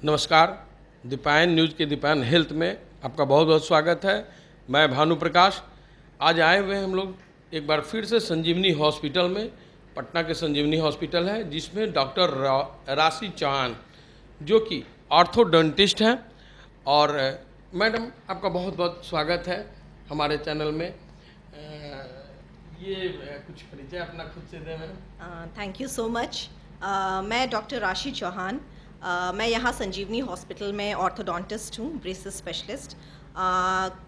नमस्कार। दीपायन न्यूज़ के दीपायन हेल्थ में आपका बहुत बहुत स्वागत है। मैं भानु प्रकाश। आज आए हुए हैं हम लोग एक बार फिर से संजीवनी हॉस्पिटल में। पटना के संजीवनी हॉस्पिटल है जिसमें डॉक्टर राशि चौहान जो कि ऑर्थोडोंटिस्ट हैं। और मैडम आपका बहुत बहुत स्वागत है हमारे चैनल में। ये कुछ परिचय अपना खुद से दें madam. Thank you so much. मैं डॉक्टर राशि चौहान। मैं यहाँ संजीवनी हॉस्पिटल में ऑर्थोडोंटिस्ट हूँ, ब्रेसेस स्पेशलिस्ट।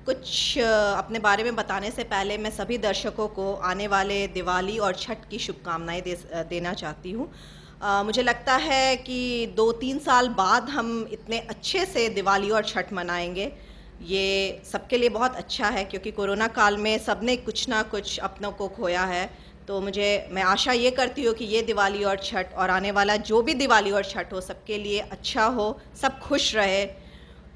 कुछ अपने बारे में बताने से पहले मैं सभी दर्शकों को आने वाले दिवाली और छठ की शुभकामनाएं देना चाहती हूँ। मुझे लगता है कि 2-3 साल बाद हम इतने अच्छे से दिवाली और छठ मनाएंगे। ये सबके लिए बहुत अच्छा है क्योंकि कोरोना काल में सबने कुछ ना कुछ अपनों को खोया है। तो मैं आशा ये करती हूँ कि ये दिवाली और छठ और आने वाला जो भी दिवाली और छठ हो सबके लिए अच्छा हो, सब खुश रहे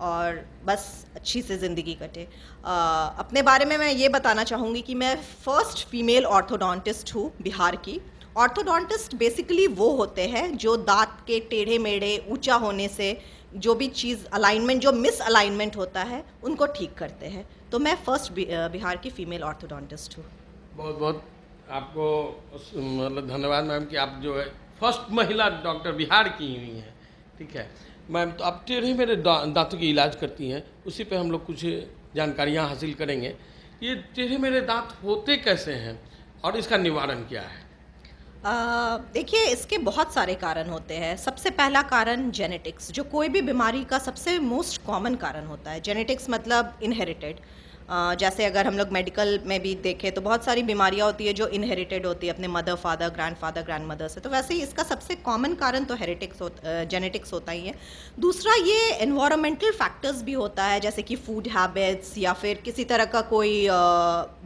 और बस अच्छी से ज़िंदगी कटे। अपने बारे में मैं ये बताना चाहूँगी कि मैं फर्स्ट फीमेल ऑर्थोडोंटिस्ट हूँ बिहार की। ऑर्थोडोंटिस्ट बेसिकली वो होते हैं जो दांत के टेढ़े मेढ़े ऊंचा होने से जो भी चीज़ अलाइनमेंट, जो मिस अलाइनमेंट होता है उनको ठीक करते हैं। तो मैं फर्स्ट बिहार की फ़ीमेल ऑर्थोडोंटिस्ट हूँ। बहुत बहुत आपको मतलब धन्यवाद मैम कि आप जो है फर्स्ट महिला डॉक्टर बिहार की हुई हैं। ठीक है मैम, तो आप टेढ़े मेढ़े दांतों की इलाज करती हैं, उसी पे हम लोग कुछ जानकारियाँ हासिल करेंगे। ये टेढ़े मेढ़े दांत होते कैसे हैं और इसका निवारण क्या है? देखिए, इसके बहुत सारे कारण होते हैं। सबसे पहला कारण जेनेटिक्स, जो कोई भी बीमारी का सबसे मोस्ट कॉमन कारण होता है। जेनेटिक्स मतलब इनहेरिटेड। जैसे अगर हम लोग मेडिकल में भी देखें तो बहुत सारी बीमारियां होती है जो इनहेरिटेड होती है अपने मदर फादर, ग्रैंडफादर, ग्रैंडमदर से। तो वैसे ही इसका सबसे कॉमन कारण तो जेनेटिक्स होता ही है। दूसरा, ये एनवायरमेंटल फैक्टर्स भी होता है, जैसे कि फूड हैबिट्स या फिर किसी तरह का कोई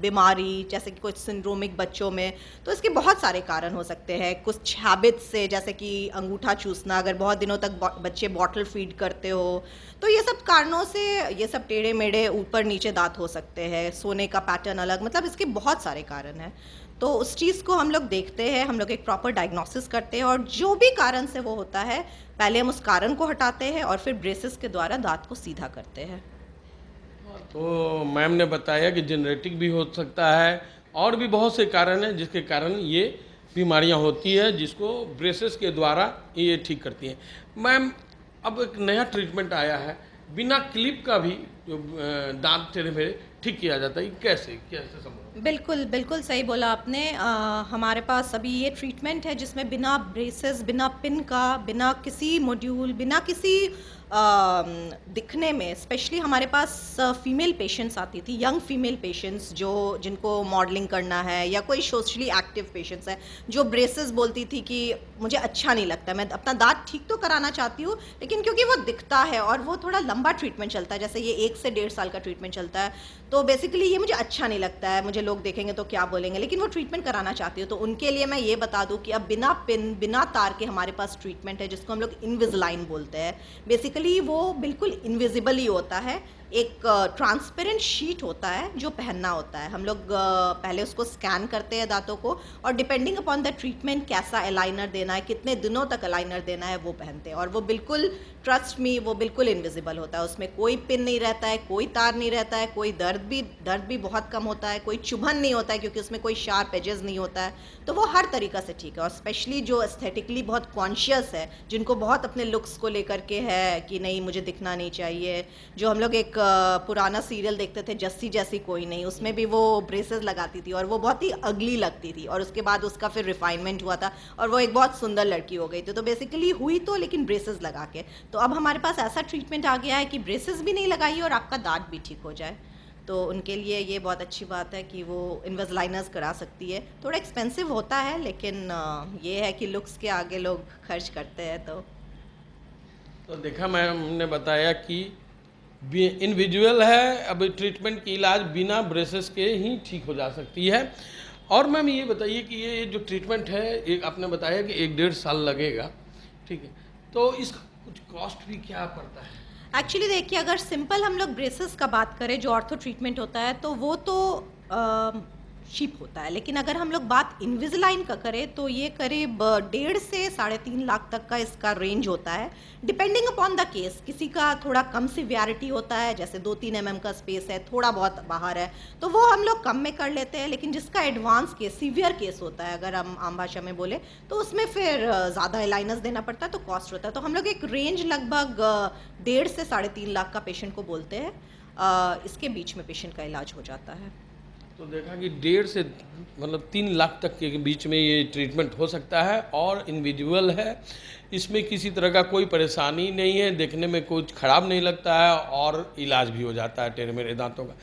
बीमारी, जैसे कि कुछ सिंड्रोमिक बच्चों में। तो इसके बहुत सारे कारण हो सकते हैं। कुछ हैबिट्स से, जैसे कि अंगूठा चूसना, अगर बहुत दिनों तक बच्चे बॉटल फीड करते हो तो ये सब कारणों से ये सब टेढ़े मेढ़े ऊपर नीचे दांत हो सकते हैं। सोने का पैटर्न अलग, मतलब इसके बहुत सारे कारण हैं। तो उस चीज़ को हम लोग देखते हैं, हम लोग एक प्रॉपर डायग्नोसिस करते हैं और जो भी कारण से वो होता है पहले हम उस कारण को हटाते हैं और फिर ब्रेसेस के द्वारा दांत को सीधा करते हैं। तो मैम ने बताया कि जेनेटिक भी हो सकता है और भी बहुत से कारण हैं जिसके कारण ये बीमारियां होती है, जिसको ब्रेसेस के द्वारा ये ठीक करती हैं। मैम, अब एक नया ट्रीटमेंट आया है, बिना क्लिप का भी जो दांत टेढ़े मेढ़े ठीक किया जाता है। ये कैसे कैसे संभव? बिल्कुल, बिल्कुल सही बोला आपने। हमारे पास अभी ये ट्रीटमेंट है जिसमें बिना ब्रेसेस, बिना पिन का, बिना किसी मॉड्यूल, बिना किसी दिखने में, स्पेशली हमारे पास फीमेल पेशेंट्स आती थी, यंग फीमेल पेशेंट्स जिनको मॉडलिंग करना है या कोई सोशली एक्टिव पेशेंट्स है जो ब्रेसेस बोलती थी कि मुझे अच्छा नहीं लगता, मैं अपना दांत ठीक तो कराना चाहती हूँ लेकिन क्योंकि वो दिखता है और वो थोड़ा लंबा ट्रीटमेंट चलता है, जैसे ये 1 से 1.5 साल का ट्रीटमेंट चलता है, तो बेसिकली ये मुझे अच्छा नहीं लगता है, मुझे लोग देखेंगे तो क्या बोलेंगे, लेकिन वो ट्रीटमेंट कराना चाहती हूँ। तो उनके लिए मैं ये बता दूँ कि अब बिना पिन, बिना तार के हमारे पास ट्रीटमेंट है जिसको हम लोग इनविजिलाइन बोलते हैं। बेसिकली वो बिल्कुल इनविजिबल ही होता है। एक ट्रांसपेरेंट शीट होता है जो पहनना होता है। हम लोग पहले उसको स्कैन करते हैं दांतों को और डिपेंडिंग अपॉन द ट्रीटमेंट कैसा अलाइनर देना है, कितने दिनों तक अलाइनर देना है, वो पहनते हैं और वो बिल्कुल, ट्रस्ट मी, वो बिल्कुल इनविजिबल होता है। उसमें कोई पिन नहीं रहता है, कोई तार नहीं रहता है, कोई दर्द भी बहुत कम होता है, कोई चुभन नहीं होता है क्योंकि उसमें कोई शार्प एजेस नहीं होता है। तो वो हर तरीक़ा से ठीक है। और स्पेशली जो एस्थेटिकली बहुत कॉन्शियस है, जिनको बहुत अपने लुक्स को लेकर के है कि नहीं मुझे दिखना नहीं चाहिए, जो हम लोग एक पुराना सीरियल देखते थे जस्सी जैसी कोई नहीं, उसमें भी वो ब्रेसेस लगाती थी और वो बहुत ही अगली लगती थी और उसके बाद उसका फिर रिफाइनमेंट हुआ था और वो एक बहुत सुंदर लड़की हो गई थी। तो बेसिकली हुई तो लेकिन ब्रेसेस लगा के। तो अब हमारे पास ऐसा ट्रीटमेंट आ गया है कि ब्रेसेस भी नहीं लगाइए और आपका दांत भी ठीक हो जाए। तो उनके लिए ये बहुत अच्छी बात है कि वो इन्विजिलाइनर्स करा सकती है। थोड़ा एक्सपेंसिव होता है लेकिन ये है कि लुक्स के आगे लोग खर्च करते हैं। तो देखा मैम ने बताया कि इंडिविजुअल है, अब ट्रीटमेंट की इलाज बिना ब्रेसेस के ही ठीक हो जा सकती है। और मैम ये बताइए कि ये जो ट्रीटमेंट है, एक आपने बताया कि 1-1.5 साल लगेगा, ठीक है, तो इसका कुछ कॉस्ट भी क्या पड़ता है? एक्चुअली देखिए, अगर सिंपल हम लोग ब्रेसेस का बात करें जो ऑर्थो ट्रीटमेंट होता है तो वो तो चीप होता है। लेकिन अगर हम लोग बात इन्विजिलाइन का करें तो ये करीब 1.5 से 3.5 लाख तक का इसका रेंज होता है, डिपेंडिंग अपॉन द केस। किसी का थोड़ा कम सिवियरिटी होता है, जैसे 2-3 mm का स्पेस है, थोड़ा बहुत बाहर है, तो वो हम लोग कम में कर लेते हैं। लेकिन जिसका एडवांस केस, सीवियर केस होता है, अगर हम आम भाषा में बोले, तो उसमें फिर ज़्यादा अलाइनस देना पड़ता है, तो कॉस्ट होता है। तो हम लोग एक रेंज लगभग 1.5 से 3.5 लाख का पेशेंट को बोलते हैं। इसके बीच में पेशेंट का इलाज हो जाता है। तो देखा कि 1.5 से मतलब 3 लाख तक के बीच में ये ट्रीटमेंट हो सकता है और इंडिविजुअल है। इसमें किसी तरह का कोई परेशानी नहीं है, देखने में कुछ ख़राब नहीं लगता है और इलाज भी हो जाता है टेढ़े मेढ़े दांतों का।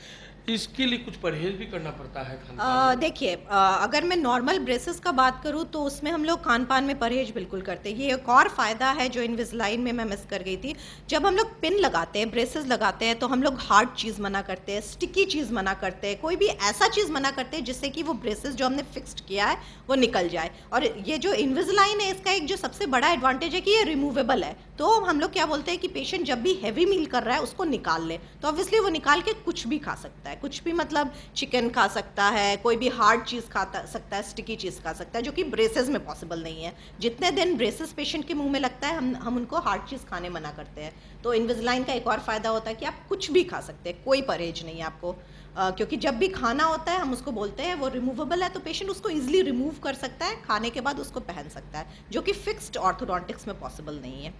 इसके लिए कुछ परहेज भी करना पड़ता है खान-पान में? देखिए, अगर मैं नॉर्मल ब्रेसेस का बात करूँ तो उसमें हम लोग खान-पान में परहेज बिल्कुल करते हैं। ये एक और फ़ायदा है जो इन्विजिलाइन में मैं मिस कर गई थी। जब हम लोग पिन लगाते हैं, ब्रेसेस लगाते हैं, तो हम लोग हार्ड चीज़ मना करते हैं, स्टिकी चीज़ मना करते हैं, कोई भी ऐसा चीज़ मना करते हैं जिससे कि वो ब्रेसेस जो हमने फिक्स्ड किया है वो निकल जाए। और ये जो इन्विजिलाइन है, इसका एक जो सबसे बड़ा एडवांटेज है कि ये रिमूवेबल है। तो हम लोग क्या बोलते हैं कि पेशेंट जब भी हैवी मील कर रहा है उसको निकाल ले, तो ऑब्वियसली वो निकाल के कुछ भी खा सकता है। कुछ भी मतलब चिकन खा सकता है, कोई भी हार्ड चीज़ खा सकता है, स्टिकी चीज़ खा सकता है, जो कि ब्रेसेस में पॉसिबल नहीं है। जितने दिन ब्रेसेस पेशेंट के मुंह में लगता है, हम उनको हार्ड चीज़ खाने मना करते हैं। तो इन्विजिलाइन का एक और फ़ायदा होता है कि आप कुछ भी खा सकते हैं, कोई परहेज नहीं है आपको। क्योंकि जब भी खाना होता है हम उसको बोलते हैं वो रिमूवेबल है, तो पेशेंट उसको ईजिली रिमूव कर सकता है, खाने के बाद उसको पहन सकता है, जो कि फिक्स्ड ऑर्थोडोंटिक्स में पॉसिबल नहीं है।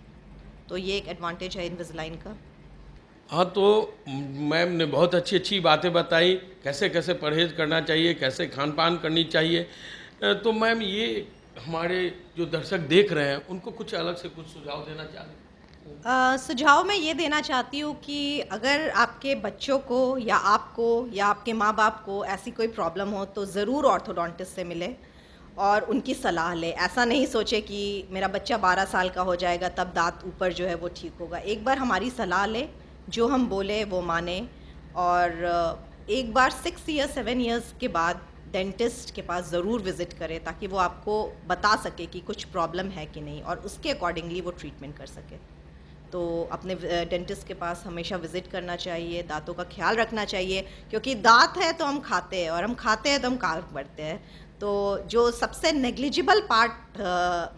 तो ये एक एडवांटेज है इन्विजिलाइन का। हाँ, तो मैम ने बहुत अच्छी बातें बताई, कैसे कैसे परहेज़ करना चाहिए, कैसे खान-पान करनी चाहिए। तो मैम ये हमारे जो दर्शक देख रहे हैं, उनको कुछ अलग से कुछ सुझाव देना चाह रहे हैं? सुझाव मैं ये देना चाहती हूँ कि अगर आपके बच्चों को या आपको या आपके माँ-बाप को ऐसी कोई प्रॉब्लम हो तो ज़रूर ऑर्थोडोंटिस्ट से मिलें और उनकी सलाह लें। ऐसा नहीं सोचे कि मेरा बच्चा 12 साल का हो जाएगा तब दाँत ऊपर जो है वो ठीक होगा। एक बार हमारी सलाह लें, जो हम बोले वो माने, और एक बार 6 ईयर्स 7 ईयर्स के बाद डेंटिस्ट के पास ज़रूर विज़िट करें, ताकि वो आपको बता सके कि कुछ प्रॉब्लम है कि नहीं, और उसके अकॉर्डिंगली वो ट्रीटमेंट कर सके। तो अपने डेंटिस्ट के पास हमेशा विज़िट करना चाहिए, दाँतों का ख्याल रखना चाहिए, क्योंकि दाँत है तो हम खाते हैं, और हम खाते हैं तो हम काम करते हैं। तो जो सबसे नेग्लिजिबल पार्ट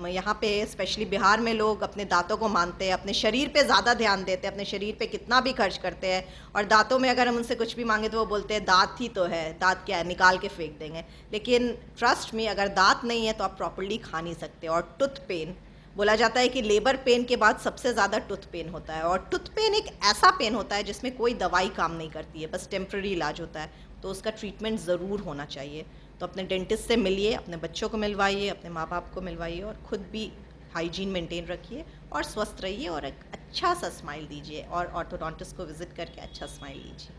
यहाँ पे स्पेशली बिहार में लोग अपने दाँतों को मानते हैं, अपने शरीर पे ज़्यादा ध्यान देते हैं, अपने शरीर पे कितना भी खर्च करते हैं, और दाँतों में अगर हम उनसे कुछ भी मांगे तो वो बोलते हैं दाँत ही तो है, दाँत क्या है, निकाल के फेंक देंगे। लेकिन ट्रस्ट मी, अगर दाँत नहीं है तो आप प्रॉपर्ली खा नहीं सकते। और टूथ पेन, बोला जाता है कि लेबर पेन के बाद सबसे ज़्यादा टूथ पेन होता है, और टूथ पेन एक ऐसा पेन होता है जिसमें कोई दवाई काम नहीं करती है, बस टेम्प्रेरी इलाज होता है। तो उसका ट्रीटमेंट ज़रूर होना चाहिए। तो अपने डेंटिस्ट से मिलिए, अपने बच्चों को मिलवाइए, अपने माँ बाप को मिलवाइए, और ख़ुद भी हाइजीन मेंटेन रखिए और स्वस्थ रहिए, और एक अच्छा सा स्माइल दीजिए, और ऑर्थोडोंटिस्ट को विज़िट करके अच्छा स्माइल लीजिए।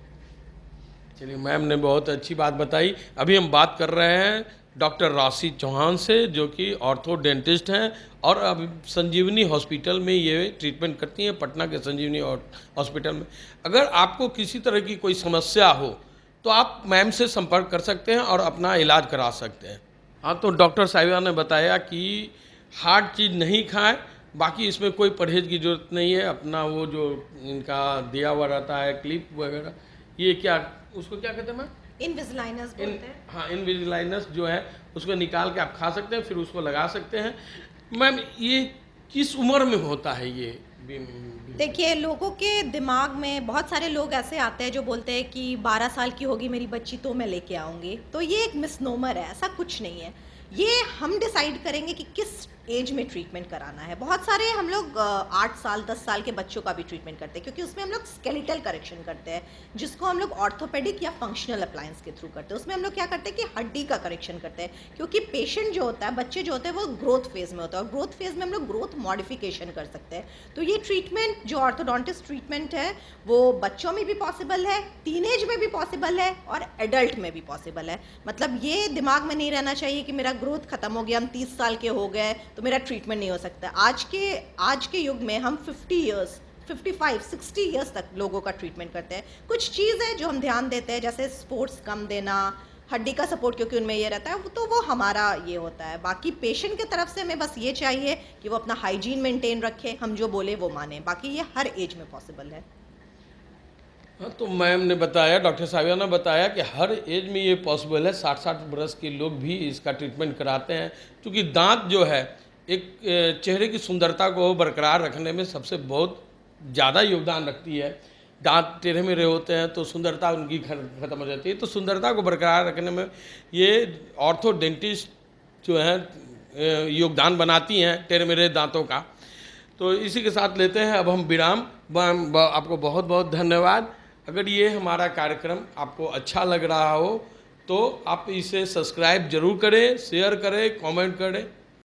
चलिए, मैम ने बहुत अच्छी बात बताई। अभी हम बात कर रहे हैं डॉक्टर राशि चौहान से, जो कि ऑर्थो डेंटिस्ट हैं और अभी संजीवनी हॉस्पिटल में ये ट्रीटमेंट करती हैं, पटना के संजीवनी हॉस्पिटल में। अगर आपको किसी तरह की कोई समस्या हो तो आप मैम से संपर्क कर सकते हैं और अपना इलाज करा सकते हैं। हाँ, तो डॉक्टर साहिबा ने बताया कि हार्ड चीज़ नहीं खाएं, बाकी इसमें कोई परहेज की ज़रूरत नहीं है। अपना वो जो इनका दिया हुआ रहता है क्लिप वगैरह, ये क्या, उसको क्या कहते हैं मैम? इन्विजिलाइनस बोलते हैं। हाँ, इन्विजिलाइनस जो है उसको निकाल के आप खा सकते हैं, फिर उसको लगा सकते हैं। मैम, ये किस उम्र में होता है ये? देखिए, लोगों के दिमाग में बहुत सारे लोग ऐसे आते हैं जो बोलते हैं कि 12 साल की होगी मेरी बच्ची तो मैं लेके आऊँगी। तो ये एक मिसनोमर है, ऐसा कुछ नहीं है। ये हम डिसाइड करेंगे कि किस एज में ट्रीटमेंट कराना है। बहुत सारे हम लोग 8 साल 10 साल के बच्चों का भी ट्रीटमेंट करते हैं, क्योंकि उसमें हम लोग स्केलेटल करेक्शन करते हैं, जिसको हम लोग ऑर्थोपेडिक या फंक्शनल अप्लायंस के थ्रू करते हैं। उसमें हम लोग क्या करते हैं कि हड्डी का करेक्शन करते हैं, क्योंकि पेशेंट जो होता है, बच्चे जो होते हैं, वो ग्रोथ फेज़ में होता है, और ग्रोथ फेज़ में हम लोग ग्रोथ मॉडिफिकेशन कर सकते हैं। तो ये ट्रीटमेंट जो ऑर्थोडोंटिस्ट ट्रीटमेंट है वो बच्चों में भी पॉसिबल है, टीनेज में भी पॉसिबल है, और एडल्ट में भी पॉसिबल है। मतलब ये दिमाग में नहीं रहना चाहिए कि मेरा ग्रोथ खत्म हो गया, हम 30 साल के हो गए तो मेरा ट्रीटमेंट नहीं हो सकता। आज के युग में हम 50 इयर्स 55 60 इयर्स तक लोगों का ट्रीटमेंट करते हैं। कुछ चीज़ है जो हम ध्यान देते हैं, जैसे स्पोर्ट्स कम देना, हड्डी का सपोर्ट, क्योंकि उनमें ये रहता है, तो वो हमारा ये होता है। बाकी पेशेंट की तरफ से हमें बस ये चाहिए कि वो अपना हाइजीन मेंटेन रखे, हम जो बोले वो माने। बाकी ये हर एज में पॉसिबल है। हाँ, तो मैम ने बताया, डॉक्टर साहिबा ने बताया कि हर एज में ये पॉसिबल है। 60-60 बरस के लोग भी इसका ट्रीटमेंट कराते हैं, क्योंकि दांत जो है एक चेहरे की सुंदरता को बरकरार रखने में सबसे बहुत ज़्यादा योगदान रखती है। दांत टेढ़े मेढ़े होते हैं तो सुंदरता उनकी खत्म हो जाती है। तो सुंदरता को बरकरार रखने में ये ऑर्थो डेंटिस्ट जो हैं योगदान बनाती हैं टेढ़े मेढ़े दांतों का। तो इसी के साथ लेते हैं अब हम विराम। आपको बहुत बहुत धन्यवाद। अगर ये हमारा कार्यक्रम आपको अच्छा लग रहा हो तो आप इसे सब्सक्राइब जरूर करें, शेयर करें, कमेंट करें।